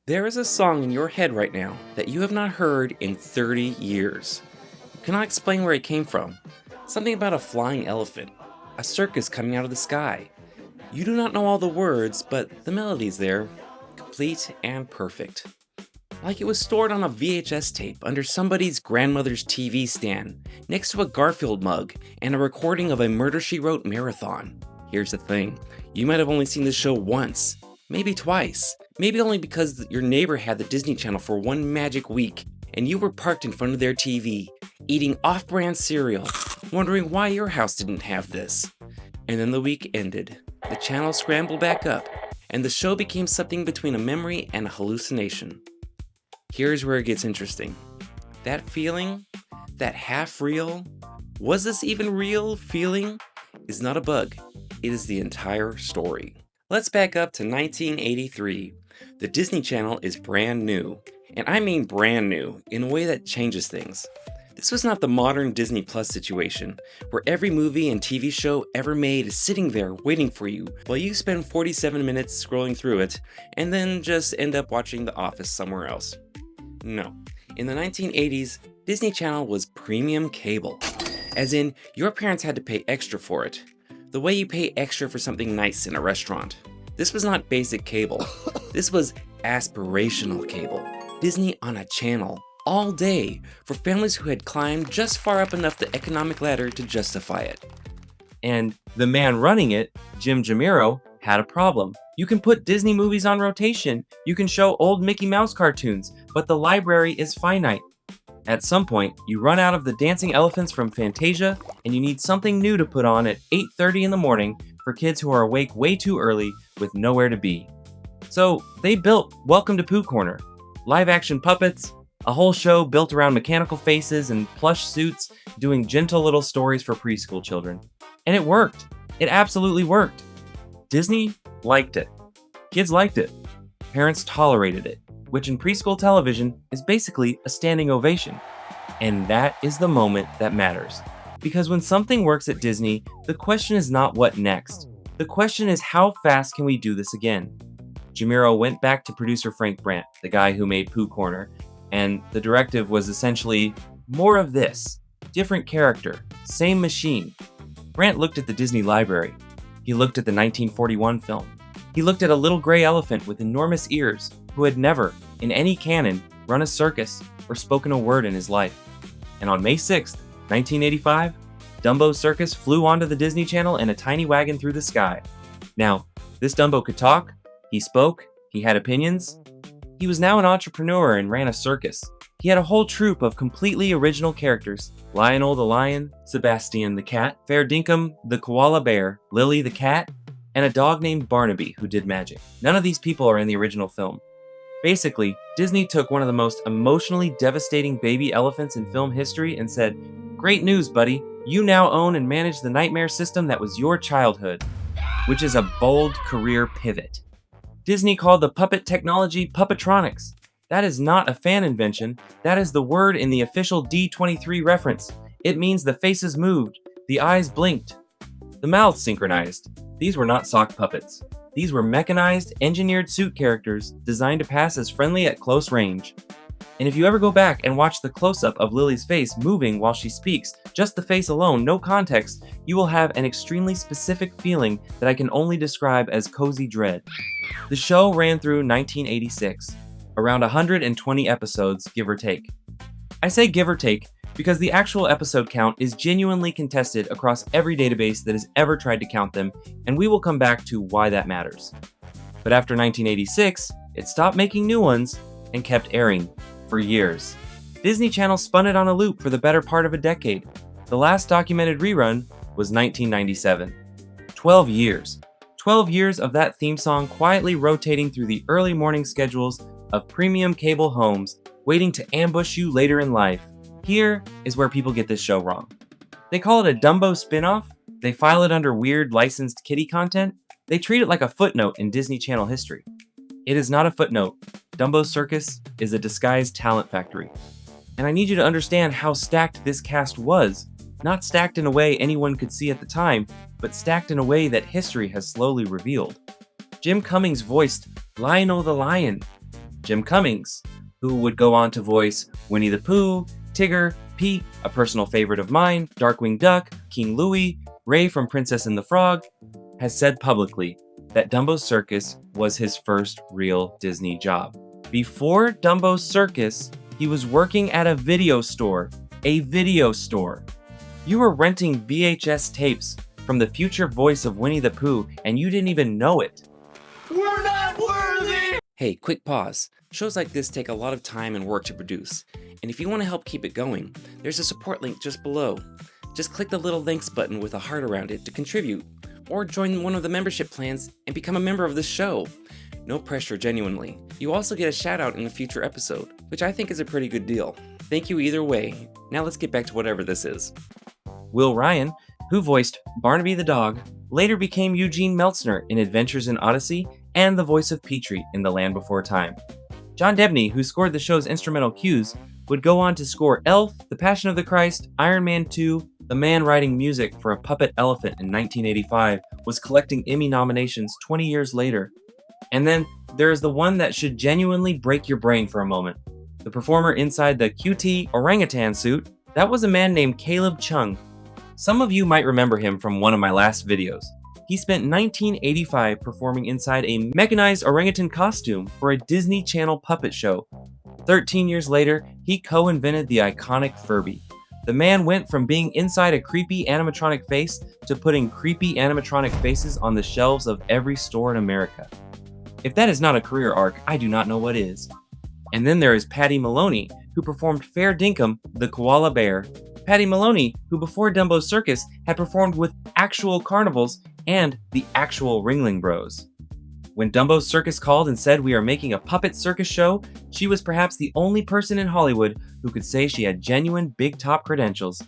There is a song in your head right now that you have not heard in 30 years. You cannot explain where it came from. Something about a flying elephant, a circus coming out of the sky. You do not know all the words, but the melody's there, complete and perfect. Like it was stored on a VHS tape under somebody's grandmother's TV stand, next to a Garfield mug and a recording of a Murder, She Wrote marathon. Here's the thing, you might have only seen this show once, maybe twice, maybe only because your neighbor had the Disney Channel for one magic week and you were parked in front of their TV, eating off-brand cereal, wondering why your house didn't have this. And then the week ended, the channel scrambled back up, and the show became something between a memory and a hallucination. Here's where it gets interesting. That feeling, that half-real, was this even real feeling, is not a bug. It is the entire story. Let's back up to 1983. The Disney Channel is brand new. And I mean brand new, in a way that changes things. This was not the modern Disney Plus situation, where every movie and TV show ever made is sitting there waiting for you, while you spend 47 minutes scrolling through it, and then just end up watching The Office somewhere else. No. In the 1980s, Disney Channel was premium cable. As in, your parents had to pay extra for it. The way you pay extra for something nice in a restaurant. This was not basic cable. This was aspirational cable. Disney on a channel, all day, for families who had climbed just far up enough the economic ladder to justify it. And the man running it, Jim Jamiro, had a problem. You can put Disney movies on rotation, you can show old Mickey Mouse cartoons, but the library is finite. At some point, you run out of the dancing elephants from Fantasia, and you need something new to put on at 8:30 in the morning for kids who are awake way too early with nowhere to be. So they built Welcome to Pooh Corner. Live-action puppets, a whole show built around mechanical faces and plush suits doing gentle little stories for preschool children. And it worked. It absolutely worked. Disney liked it. Kids liked it. Parents tolerated it, which in preschool television is basically a standing ovation. And that is the moment that matters. Because when something works at Disney, the question is not what next. The question is how fast can we do this again? Jamiro went back to producer Frank Brandt, the guy who made Pooh Corner, and the directive was essentially more of this. Different character, same machine. Brandt looked at the Disney library. He looked at the 1941 film. He looked at a little gray elephant with enormous ears who had never, in any canon, run a circus or spoken a word in his life. And on May 6th, 1985, Dumbo's circus flew onto the Disney Channel in a tiny wagon through the sky. Now, this Dumbo could talk, he spoke, he had opinions. He was now an entrepreneur and ran a circus. He had a whole troupe of completely original characters: Lionel the lion, Sebastian the cat, Fair Dinkum the koala bear, Lily the cat, and a dog named Barnaby who did magic. None of these people are in the original film. Basically, Disney took one of the most emotionally devastating baby elephants in film history and said, "Great news, buddy. You now own and manage the nightmare system that was your childhood," which is a bold career pivot. Disney called the puppet technology puppetronics. That is not a fan invention. That is the word in the official D23 reference. It means the faces moved, the eyes blinked, the mouths synchronized. These were not sock puppets. These were mechanized, engineered suit characters designed to pass as friendly at close range. And if you ever go back and watch the close-up of Lily's face moving while she speaks, just the face alone, no context, you will have an extremely specific feeling that I can only describe as cozy dread. The show ran through 1986, around 120 episodes, give or take. I say give or take because the actual episode count is genuinely contested across every database that has ever tried to count them, and we will come back to why that matters. But after 1986, it stopped making new ones and kept airing for years. Disney Channel spun it on a loop for the better part of a decade. The last documented rerun was 1997. 12 years. 12 years of that theme song quietly rotating through the early morning schedules of premium cable homes, waiting to ambush you later in life. Here is where people get this show wrong. They call it a Dumbo spin-off, they file it under weird licensed kiddie content, they treat it like a footnote in Disney Channel history. It is not a footnote. Dumbo's Circus is a disguised talent factory. And I need you to understand how stacked this cast was. Not stacked in a way anyone could see at the time, but stacked in a way that history has slowly revealed. Jim Cummings voiced Lionel the lion. Jim Cummings, who would go on to voice Winnie the Pooh, Tigger, Pete, a personal favorite of mine, Darkwing Duck, King Louie, Ray from Princess and the Frog, has said publicly that Dumbo's Circus was his first real Disney job. Before Dumbo's Circus, he was working at a video store. A video store. You were renting VHS tapes from the future voice of Winnie the Pooh, and you didn't even know it. We're not worthy! Hey, quick pause. Shows like this take a lot of time and work to produce. And if you want to help keep it going, there's a support link just below. Just click the little thanks button with a heart around it to contribute, or join one of the membership plans and become a member of this show. No pressure, genuinely. You also get a shout out in a future episode, which I think is a pretty good deal. Thank you either way. Now let's get back to whatever this is. Will Ryan, who voiced Barnaby the dog, later became Eugene Meltzner in Adventures in Odyssey and the voice of Petrie in The Land Before Time. John Debney, who scored the show's instrumental cues, would go on to score Elf, The Passion of the Christ, Iron Man 2, the man writing music for a puppet elephant in 1985 was collecting Emmy nominations 20 years later. And then there is the one that should genuinely break your brain for a moment. The performer inside the QT orangutan suit, that was a man named Caleb Chung. Some of you might remember him from one of my last videos. He spent 1985 performing inside a mechanized orangutan costume for a Disney Channel puppet show. 13 years later, he co-invented the iconic Furby. The man went from being inside a creepy animatronic face to putting creepy animatronic faces on the shelves of every store in America. If that is not a career arc, I do not know what is. And then there is Patty Maloney, who performed Fair Dinkum, the koala bear. Patty Maloney, who before Dumbo's Circus had performed with actual carnivals and the actual Ringling Bros. When Dumbo's Circus called and said we are making a puppet circus show, she was perhaps the only person in Hollywood who could say she had genuine big top credentials.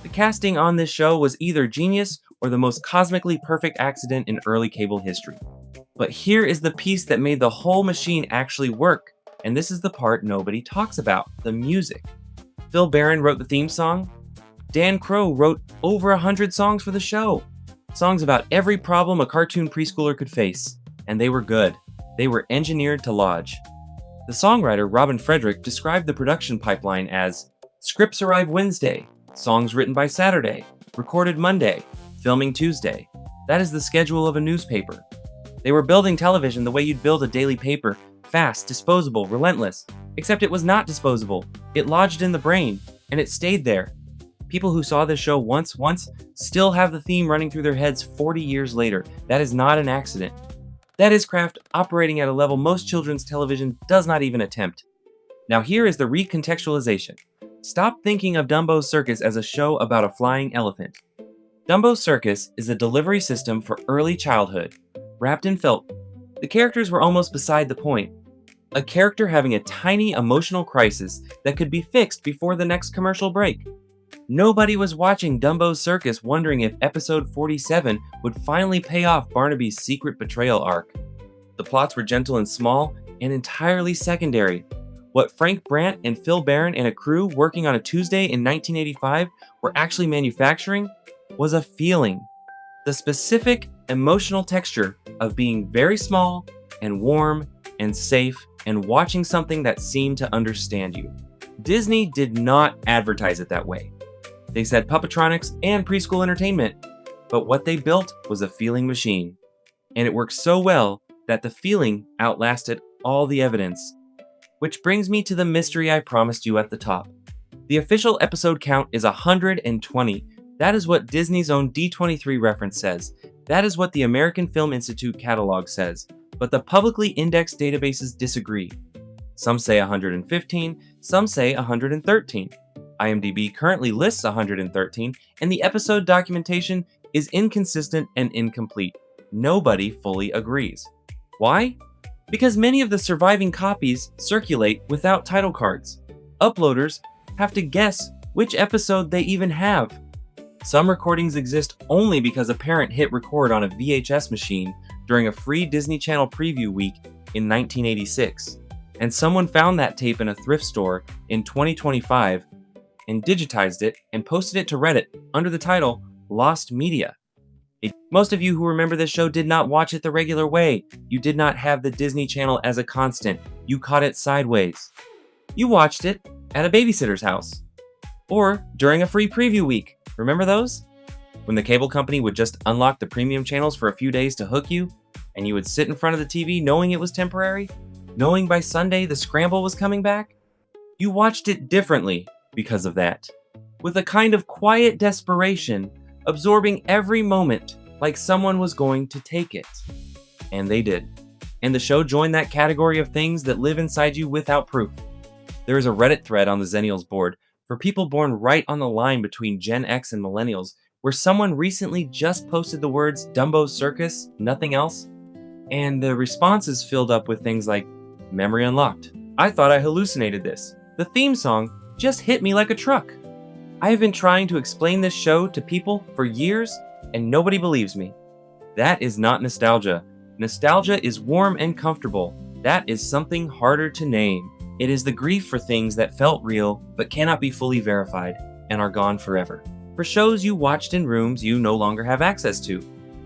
The casting on this show was either genius or the most cosmically perfect accident in early cable history. But here is the piece that made the whole machine actually work, and this is the part nobody talks about, the music. Phil Barron wrote the theme song. Dan Crow wrote over 100 songs for the show. Songs about every problem a cartoon preschooler could face. And they were good. They were engineered to lodge. The songwriter Robin Frederick described the production pipeline as scripts arrive Wednesday, songs written by Saturday, recorded Monday, filming Tuesday. That is the schedule of a newspaper. They were building television the way you'd build a daily paper, fast, disposable, relentless. Except it was not disposable. It lodged in the brain, and it stayed there. People who saw this show once still have the theme running through their heads 40 years later. That is not an accident. That is craft operating at a level most children's television does not even attempt. Now here is the recontextualization. Stop thinking of Dumbo's Circus as a show about a flying elephant. Dumbo's Circus is a delivery system for early childhood, wrapped in felt. The characters were almost beside the point. A character having a tiny emotional crisis that could be fixed before the next commercial break. Nobody was watching Dumbo's Circus wondering if episode 47 would finally pay off Barnaby's secret betrayal arc. The plots were gentle and small and entirely secondary. What Frank Brandt and Phil Barron and a crew working on a Tuesday in 1985 were actually manufacturing was a feeling. The specific emotional texture of being very small and warm and safe and watching something that seemed to understand you. Disney did not advertise it that way. They said puppetronics and preschool entertainment, but what they built was a feeling machine. And it worked so well that the feeling outlasted all the evidence. Which brings me to the mystery I promised you at the top. The official episode count is 120. That is what Disney's own D23 reference says. That is what the American Film Institute catalog says. But the publicly indexed databases disagree. Some say 115, some say 113. IMDb currently lists 113, and the episode documentation is inconsistent and incomplete. Nobody fully agrees. Why? Because many of the surviving copies circulate without title cards. Uploaders have to guess which episode they even have. Some recordings exist only because a parent hit record on a VHS machine during a free Disney Channel preview week in 1986, and someone found that tape in a thrift store in 2025 and digitized it and posted it to Reddit under the title Lost Media. Most of you who remember this show did not watch it the regular way. You did not have the Disney Channel as a constant. You caught it sideways. You watched it at a babysitter's house. Or during a free preview week. Remember those? When the cable company would just unlock the premium channels for a few days to hook you, and you would sit in front of the TV knowing it was temporary, knowing by Sunday the scramble was coming back? You watched it differently because of that, with a kind of quiet desperation, absorbing every moment like someone was going to take it. And they did. And the show joined that category of things that live inside you without proof. There is a Reddit thread on the Zennials board for people born right on the line between Gen X and Millennials, where someone recently just posted the words Dumbo Circus, nothing else, and the responses filled up with things like, memory unlocked. I thought I hallucinated this. The theme song just hit me like a truck. I have been trying to explain this show to people for years, and nobody believes me. That is not nostalgia. Nostalgia is warm and comfortable. That is something harder to name. It is the grief for things that felt real but cannot be fully verified and are gone forever. For shows you watched in rooms you no longer have access to,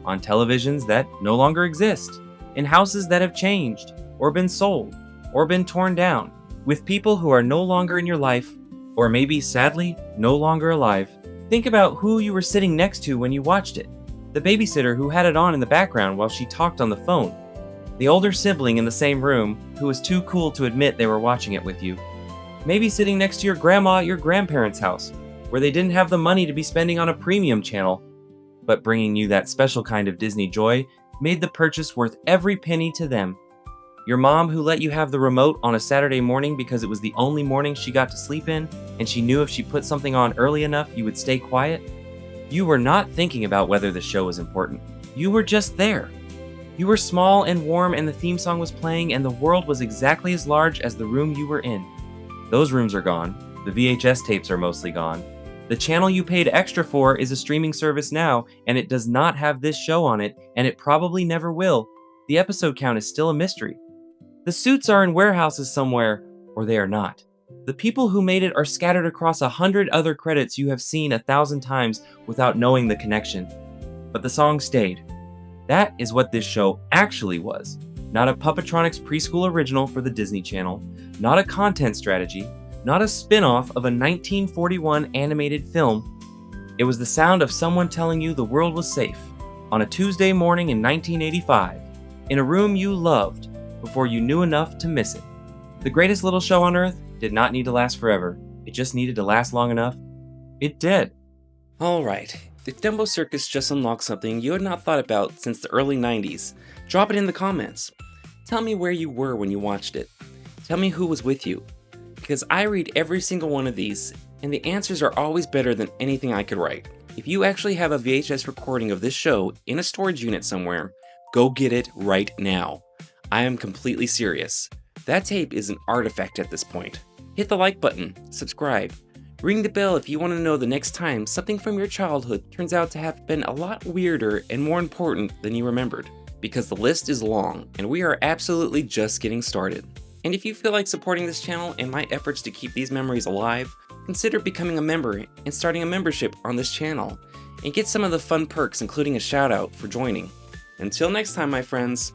on televisions that no longer exist, in houses that have changed, or been sold, or been torn down, with people who are no longer in your life, or maybe sadly no longer alive. Think about who you were sitting next to when you watched it. The babysitter who had it on in the background while she talked on the phone. The older sibling in the same room who was too cool to admit they were watching it with you. Maybe sitting next to your grandma at your grandparents' house, where they didn't have the money to be spending on a premium channel, but bringing you that special kind of Disney joy made the purchase worth every penny to them. Your mom who let you have the remote on a Saturday morning because it was the only morning she got to sleep in, and she knew if she put something on early enough you would stay quiet. You were not thinking about whether the show was important. You were just there. You were small and warm, and the theme song was playing, and the world was exactly as large as the room you were in. Those rooms are gone. The VHS tapes are mostly gone. The channel you paid extra for is a streaming service now, and it does not have this show on it, and it probably never will. The episode count is still a mystery. The suits are in warehouses somewhere, or they are not. The people who made it are scattered across 100 other credits you have seen 1,000 times without knowing the connection. But the song stayed. That is what this show actually was. Not a puppetronics preschool original for the Disney Channel, not a content strategy, not a spin-off of a 1941 animated film. It was the sound of someone telling you the world was safe on a Tuesday morning in 1985, in a room you loved before you knew enough to miss it. The greatest little show on earth did not need to last forever. It just needed to last long enough. It did. Alright, if Dumbo Circus just unlocked something you had not thought about since the early 90s, drop it in the comments. Tell me where you were when you watched it. Tell me who was with you. Because I read every single one of these, and the answers are always better than anything I could write. If you actually have a VHS recording of this show in a storage unit somewhere, go get it right now. I am completely serious. That tape is an artifact at this point. Hit the like button, subscribe, ring the bell if you want to know the next time something from your childhood turns out to have been a lot weirder and more important than you remembered. Because the list is long, and we are absolutely just getting started. And if you feel like supporting this channel and my efforts to keep these memories alive, consider becoming a member and starting a membership on this channel, and get some of the fun perks including a shout out for joining. Until next time, my friends,